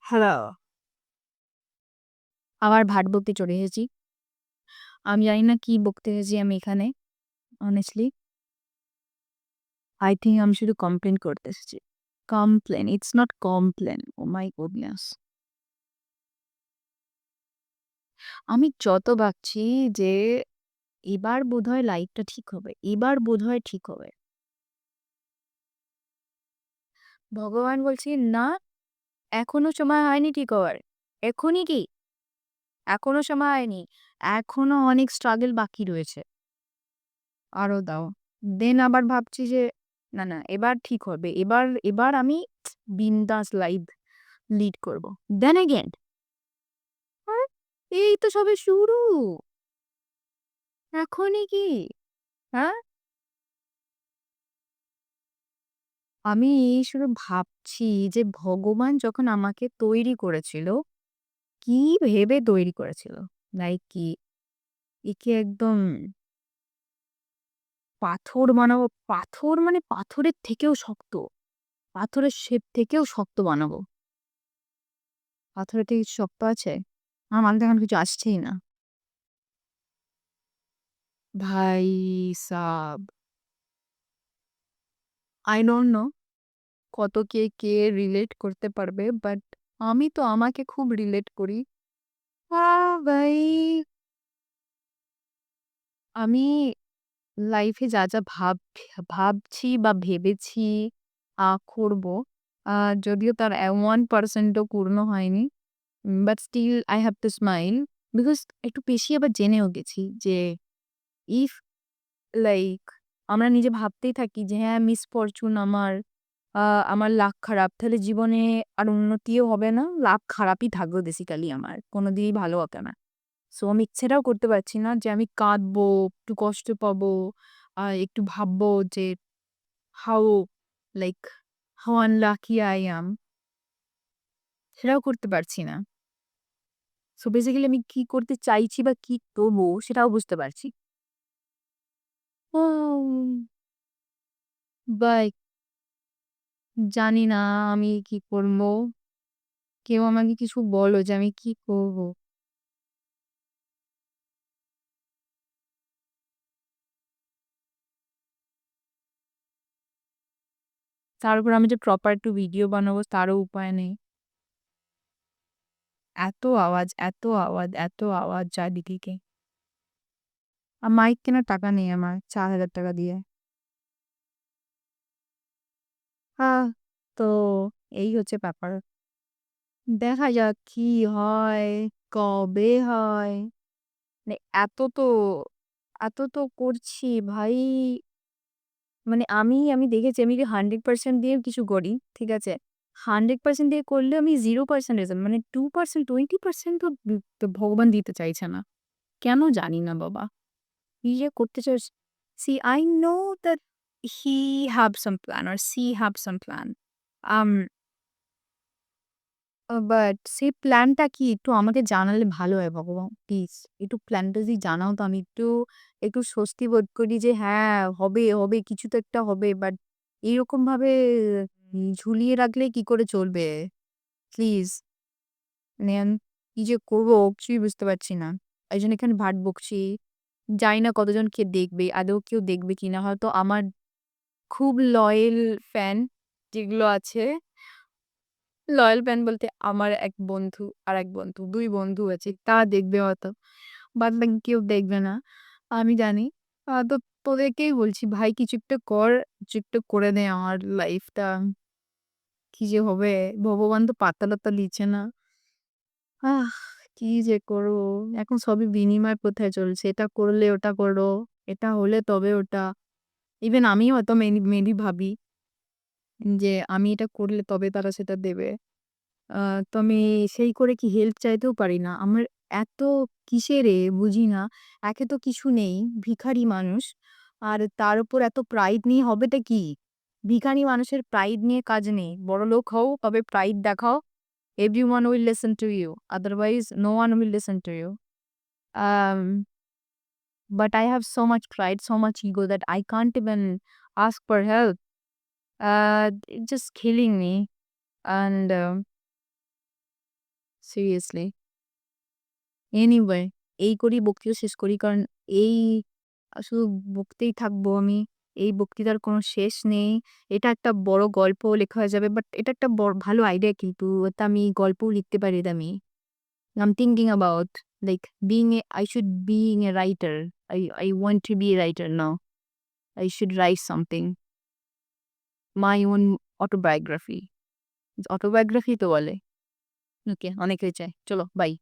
Hello. আবার ভাট বকতে চলে এসেছি। আমি জানি না কি বকতে এসেছি আমি এখানে। honestly I think আমি শুধু কমপ্লেইন করতে এসেছি। Complain, it's not complain. Oh my goodness! আমি যত ভাবছি যে এবার বোধহয় লাইফটা ঠিক হবে। এবার বোধহয় ঠিক হবে। ভগবান বলছি, "না, এখনো সময় হয়নি ঠিক হওয়ার। এখনই কি? এখনো সময় হয়নি। এখনো অনেক স্ট্রাগল বাকি রয়েছে। আরো দাও।" দেন আবার ভাবছি যে না, না এবার ঠিক হবে। এবার এবার আমি বিন্দাস লাইফ লিড করব। দেন এগেইন হ্যাঁ, এই তো সবে শুরু। এখনই কি? হ্যাঁ? আমি শুধু ভাবছি যে ভগবান যখন আমাকে তৈরি করেছিল, কি ভেবে তৈরি করেছিল? লাইক কি একে একদম পাথর বানাবো। পাথর মানে পাথরের থেকেও শক্ত। পাথরের শেপ থেকেও শক্ত বানাবো। পাথরের থেকে কিছু শক্ত আছে? আমার মাথায় এখন কিছু আসছেই না। ভাই সাব! I don't know কত কে রিলেট করতে পারবে। বাট আমি তো আমাকে খুব রিলেট করি। ভাই আমি লাইফে যা ভাবছি বা ভেবেছি করব, আ যদিও তার 1% ও পূর্ণ হয়নি। But still I have to smile because একটু বেশি আবার জেনেও গেছি যে ইফ লাইক আমরা নিজে ভাবতেই থাকি যে হ্যাঁ মিসফরচুন আ আমার লাক খারাপ। তাহলে জীবনে আর উন্নতিও হবে না। লাক খারাপই থাকবে বেসিক্যালি আমার। কোনদিনই ভালো হবে না। সো আমি ইচ্ছেটাও করতে পারছি না যে আমি কাঁদবো, একটু কষ্ট পাবো, একটু ভাববো যে how like how unlucky I am সেটাও করতে পারছি না। সো বেসিক্যালি আমি কি করতে চাইছি বা কি করবো সেটাও বুঝতে পারছি। উম বাই জানি না আমি কি করবো? কেউ আমাকে কিছু বলো যে আমি কি করব? তার উপর আমি যে প্রপার একটু ভিডিও বানাবো তারও উপায় নেই। এত আওয়াজ, এত আওয়াজ, এত আওয়াজ চারিদিকে। মাইক কেনার টাকা নেই আমার ৳৪,০০০ দিয়ে। আহ তো এই হচ্ছে ব্যাপার। দেখা যাক কি হয়, কবে হয়। মানে এত তো করছি ভাই। মানে আমি দেখেছি আমি যদি 100% দিয়েও কিছু করি, ঠিক আছে? 100% দিয়ে করলেও আমি 0% রেজাল্ট মানে 2% 20% তো ভগবান দিতে চাইছে না। কেন জানি না বাবা। কি যে করতে চাস see I know that he have some plan or she have some plan. Um but সেই প্ল্যানটা কি একটু আমাকে জানালে ভালো হয় ভগবান প্লিজ। একটু প্ল্যানটা যদি জানাও তো আমি একটু স্বস্তি বোধ করি যে হ্যাঁ, হবে কিছু তো একটা হবে। বাট এরকমভাবে ঝুলিয়ে রাখলে কি করে চলবে? প্লিজ মানে আমি কি যে করব কিছুই বুঝতে পারছি না। এইজন্য এখানে ভাট বকছি। জানি না কতজন কে দেখবে, আদৌ কেউ দেখবে কিনা। হয়তো আমার খুব লয়াল ফ্যান যেগুলো আছে লয়াল ফ্যান বলতে আমার এক বন্ধু, আরেক বন্ধু, ২ বন্ধু আছে। তারা দেখবে হয়তো। বাদবাকি কেউ দেখবে না। আমি জানি। তো তোদেরকেই বলছি ভাই কিছু একটা কর, কিছু একটা করে দে আমার লাইফটা। কি যে হবে? ভগবান তো পাত্তা-টাত্তা দিচ্ছে না। আহ! কি যে করব? এখন সবই বিনিময় প্রথায় চলছে। এটা করলে ওটা করো, এটা হলে তবে ওটা। ইভেন আমিও হয়তো মেবি ভাবি যে আমি এটা করলে তবে তারা সেটা দেবে। আ তো আমি সেই করে কি হেল্প চাইতেও পারি না। আমার এত কিসেরে বুঝি না। একে তো কিছু নেই, ভিখারি মানুষ। আর তার উপর এত প্রাইড নিয়ে হবেটা কি? ভিখারি মানুষের প্রাইড নিয়ে কাজ নেই। বড়লোক হও তবে প্রাইড দেখাও। Everyone will listen to you. Otherwise, no one will listen to you. Um, but I have so much pride, so much ego that I can't even ask for help. It's just killing me. And seriously. Anyway এই করেই বক্তৃতা শেষ করি। কারণ এই শুধু বকতেই থাকবো আমি। এই বক্তৃতার কোনো শেষ নেই। এটা একটা বড় গল্পও লেখা হয়ে যাবে। বাট এটা একটা ভালো আইডিয়া কিন্তু। এটা আমি গল্পও লিখতে পারি এটা আমি। I'm thinking about like I should being a writer. I want to be a writer now. I should write something. My own autobiography. Autobiography তো বলে। ওকে অনেক হয়েছে। চলো বাই।